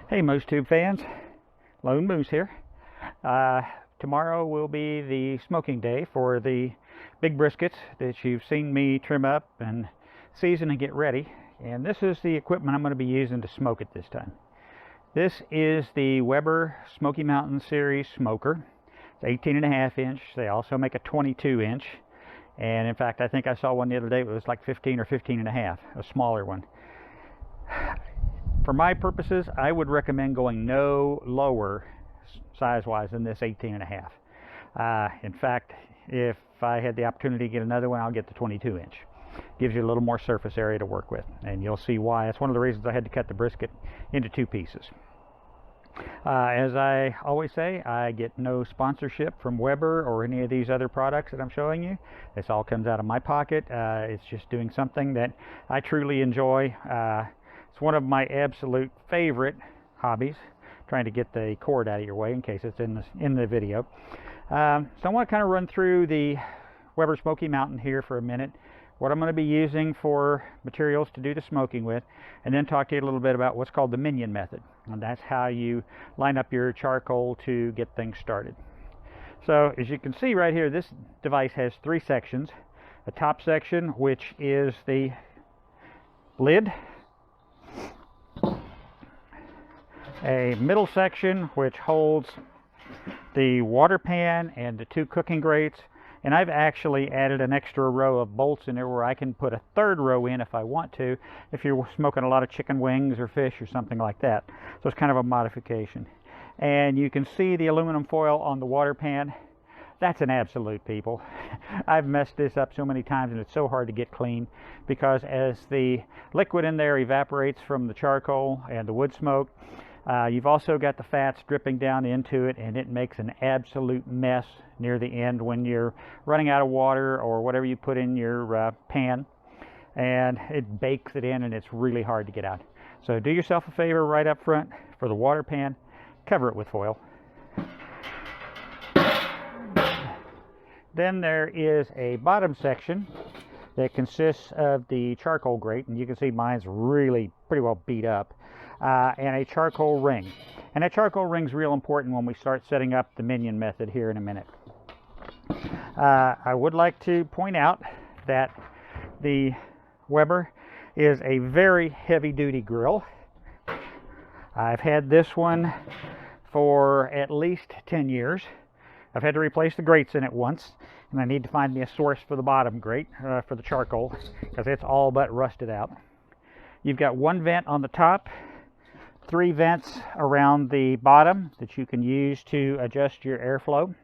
Hey Moose Tube fans, Lone Moose here. Tomorrow will be the smoking day for the big briskets that you've seen me trim up and season and get ready. And this is the equipment I'm going to be using to smoke it this time. This is the Weber Smokey Mountain series smoker. It's 18.5 inch. They also make a 22 inch. And in fact, I think I saw one the other day. It was like 15 or 15.5, a smaller one. For my purposes, I would recommend going no lower size-wise than this 18.5. In fact, if I had the opportunity to get another one, I'll get the 22 inch. Gives you a little more surface area to work with, and you'll see why. That's one of the reasons I had to cut the brisket into two pieces. As I always say, I get no sponsorship from Weber or any of these other products that I'm showing you. This all comes out of my pocket. It's just doing something that I truly enjoy. It's one of my absolute favorite hobbies, trying to get the cord out of your way in case it's in the video. So I want to kind of run through the Weber Smokey Mountain here for a minute, what I'm going to be using for materials to do the smoking with, and then talk to you a little bit about what's called the Minion Method. And that's how you line up your charcoal to get things started. So as you can see right here, this device has three sections. A top section, which is the lid. A middle section which holds the water pan and the two cooking grates, and I've actually added an extra row of bolts in there where I can put a third row in if I want to, if you're smoking a lot of chicken wings or fish or something like that. So it's kind of a modification. And you can see the aluminum foil on the water pan. That's an absolute, people. I've messed this up so many times and it's so hard to get clean because as the liquid in there evaporates from the charcoal and the wood smoke, you've also got the fats dripping down into it, and it makes an absolute mess near the end when you're running out of water or whatever you put in your pan, and it bakes it in and it's really hard to get out. So do yourself a favor right up front for the water pan, cover it with foil. Then there is a bottom section that consists of the charcoal grate, and you can see mine's really pretty well beat up. And a charcoal ring. And that charcoal ring is real important when we start setting up the Minion Method here in a minute. I would like to point out that the Weber is a very heavy-duty grill. I've had this one for at least 10 years. I've had to replace the grates in it once, and I need to find me a source for the bottom grate for the charcoal, because it's all but rusted out. You've got one vent on the top, three vents around the bottom that you can use to adjust your airflow.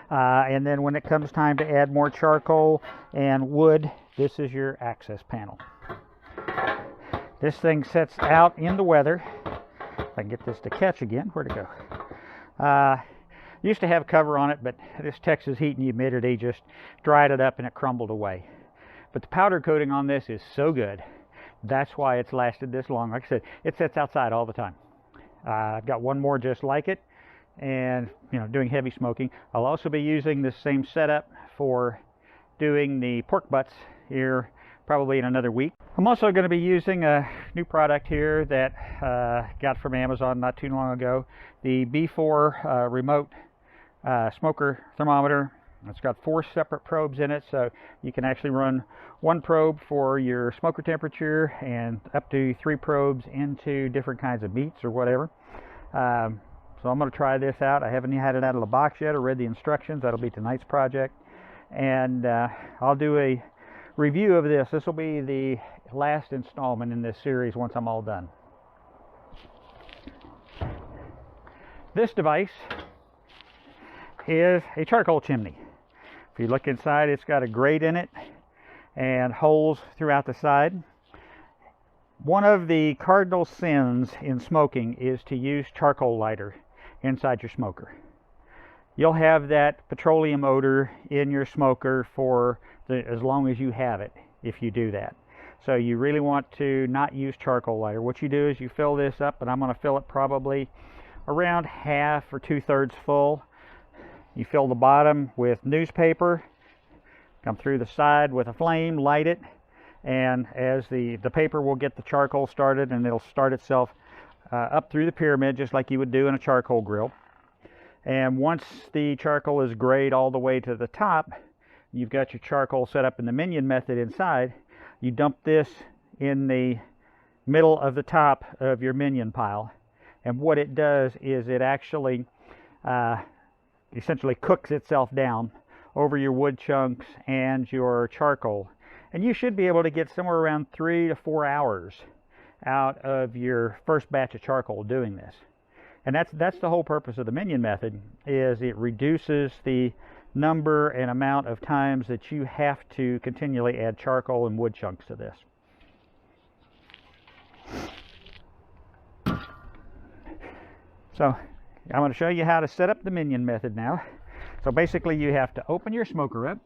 And then when it comes time to add more charcoal and wood, this is your access panel. This thing sets out in the weather. If I can get this to catch again, where'd it go? Used to have cover on it, but this Texas heat and humidity just dried it up and it crumbled away. But the powder coating on this is so good. That's why it's lasted this long. Like I said, it sits outside all the time. I've got one more just like it, and doing heavy smoking. I'll also be using this same setup for doing the pork butts here probably in another week. I'm also going to be using a new product here that got from Amazon not too long ago, the B4 remote smoker thermometer. It's got 4 separate probes in it, so you can actually run one probe for your smoker temperature and up to 3 probes into different kinds of meats or whatever. So I'm going to try this out. I haven't had it out of the box yet or read the instructions. That'll be tonight's project. And I'll do a review of this. This will be the last installment in this series once I'm all done. This device is a charcoal chimney. If you look inside, it's got a grate in it and holes throughout the side. One of the cardinal sins in smoking is to use charcoal lighter inside your smoker. You'll have that petroleum odor in your smoker for as long as you have it if you do that. So you really want to not use charcoal lighter. What you do is you fill this up, and I'm going to fill it probably around half or 2/3 full. You fill the bottom with newspaper, come through the side with a flame, light it, and as the paper will get the charcoal started, and it'll start itself up through the pyramid, just like you would do in a charcoal grill. And once the charcoal is grayed all the way to the top, you've got your charcoal set up in the Minion method inside. You dump this in the middle of the top of your Minion pile. And what it does is it actually essentially cooks itself down over your wood chunks and your charcoal. And you should be able to get somewhere around 3 to 4 hours out of your first batch of charcoal doing this. And that's the whole purpose of the Minion method, is it reduces the number and amount of times that you have to continually add charcoal and wood chunks to this. So I'm going to show you how to set up the Minion method now. So basically you have to open your smoker up.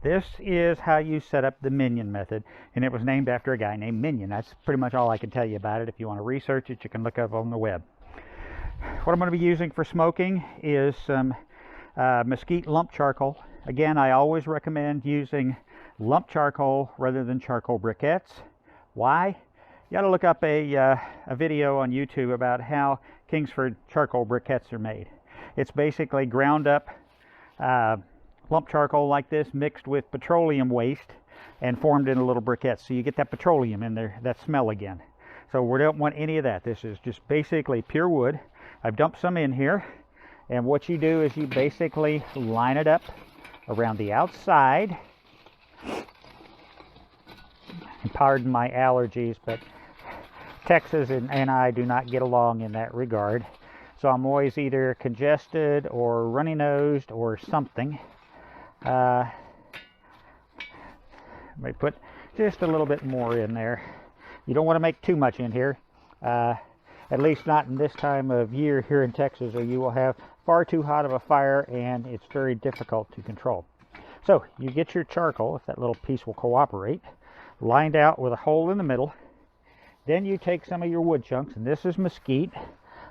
This is how you set up the Minion method, and it was named after a guy named Minion. That's pretty much all I can tell you about it. If you want to research it, you can look up on the web. What I'm going to be using for smoking is some mesquite lump charcoal. Again, I always recommend using lump charcoal rather than charcoal briquettes. Why? You got to look up a video on YouTube about how Kingsford charcoal briquettes are made. It's basically ground up lump charcoal like this mixed with petroleum waste and formed into little briquettes. So you get that petroleum in there, that smell again. So we don't want any of that. This is just basically pure wood. I've dumped some in here, and what you do is you basically line it up around the outside. And pardon my allergies, but Texas and I do not get along in that regard. So I'm always either congested or runny-nosed or something. May put just a little bit more in there. You don't want to make too much in here, at least not in this time of year here in Texas, or you will have far too hot of a fire and it's very difficult to control. So you get your charcoal, if that little piece will cooperate, lined out with a hole in the middle. Then you take some of your wood chunks, and this is mesquite.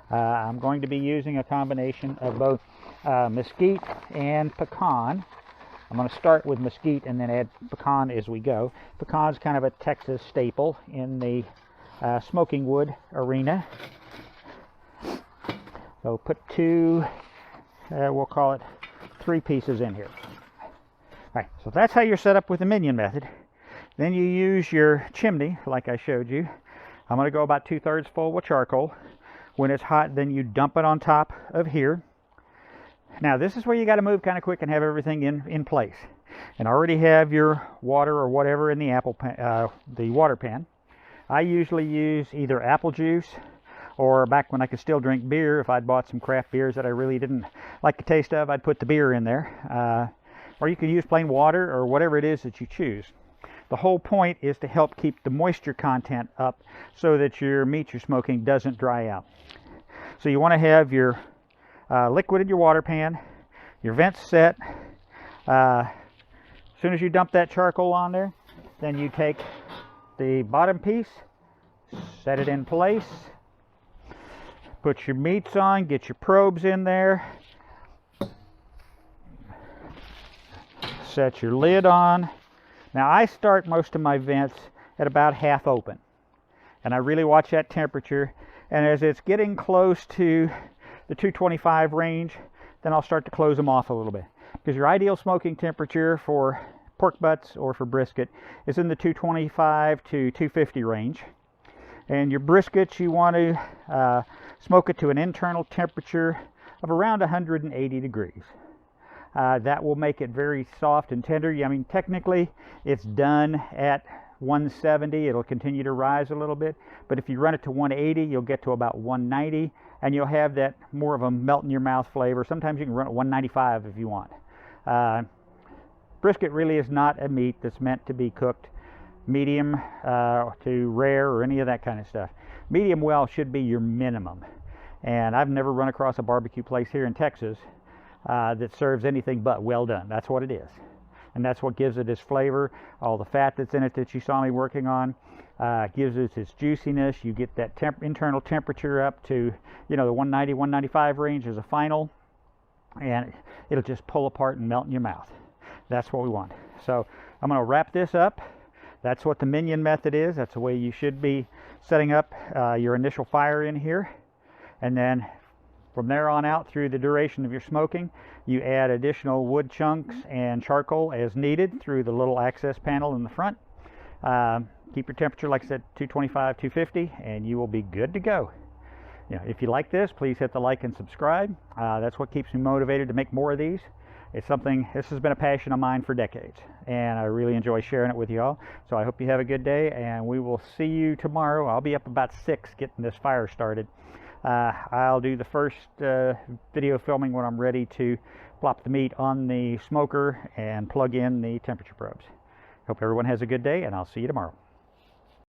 I'm going to be using a combination of both mesquite and pecan. I'm going to start with mesquite and then add pecan as we go. Pecan's kind of a Texas staple in the smoking wood arena. So put two, we'll call it 3 pieces in here. All right, so that's how you're set up with the Minion method. Then you use your chimney, like I showed you. I'm going to go about 2/3 full with charcoal. When it's hot, then you dump it on top of here. Now this is where you got to move kind of quick and have everything in place. And already have your water or whatever in the the water pan. I usually use either apple juice, or back when I could still drink beer, if I'd bought some craft beers that I really didn't like the taste of, I'd put the beer in there. Or you can use plain water or whatever it is that you choose. The whole point is to help keep the moisture content up so that your meat you're smoking doesn't dry out. So you want to have your liquid in your water pan, your vents set. As soon as you dump that charcoal on there, then you take the bottom piece, set it in place, put your meats on, get your probes in there, set your lid on. Now I start most of my vents at about half open, and I really watch that temperature, and as it's getting close to the 225 range, then I'll start to close them off a little bit, because your ideal smoking temperature for pork butts or for brisket is in the 225 to 250 range. And your briskets, you want to smoke it to an internal temperature of around 180 degrees. That will make it very soft and tender. I mean, technically it's done at 170. It'll continue to rise a little bit, but if you run it to 180, you'll get to about 190, and you'll have that more of a melt in your mouth flavor. Sometimes you can run it 195 if you want. Brisket really is not a meat that's meant to be cooked medium to rare or any of that kind of stuff. Medium well should be your minimum, and I've never run across a barbecue place here in Texas that serves anything but well done. That's what it is. and that's what gives it its flavor. All the fat that's in it that you saw me working on gives it its juiciness. You get that internal temperature up to, you know, the 190, 195 range as a final, and it'll just pull apart and melt in your mouth. That's what we want. So I'm going to wrap this up. That's what the Minion method is. That's the way you should be setting up your initial fire in here. And then from there on out through the duration of your smoking, you add additional wood chunks and charcoal as needed through the little access panel in the front. Keep your temperature, like I said, 225, 250, and you will be good to go. You know, if you like this, please hit the like and subscribe. That's what keeps me motivated to make more of these. It's something, this has been a passion of mine for decades, and I really enjoy sharing it with you all. So I hope you have a good day, and we will see you tomorrow. I'll be up about 6 getting this fire started. I'll do the first video filming when I'm ready to plop the meat on the smoker and plug in the temperature probes. Hope everyone has a good day, and I'll see you tomorrow.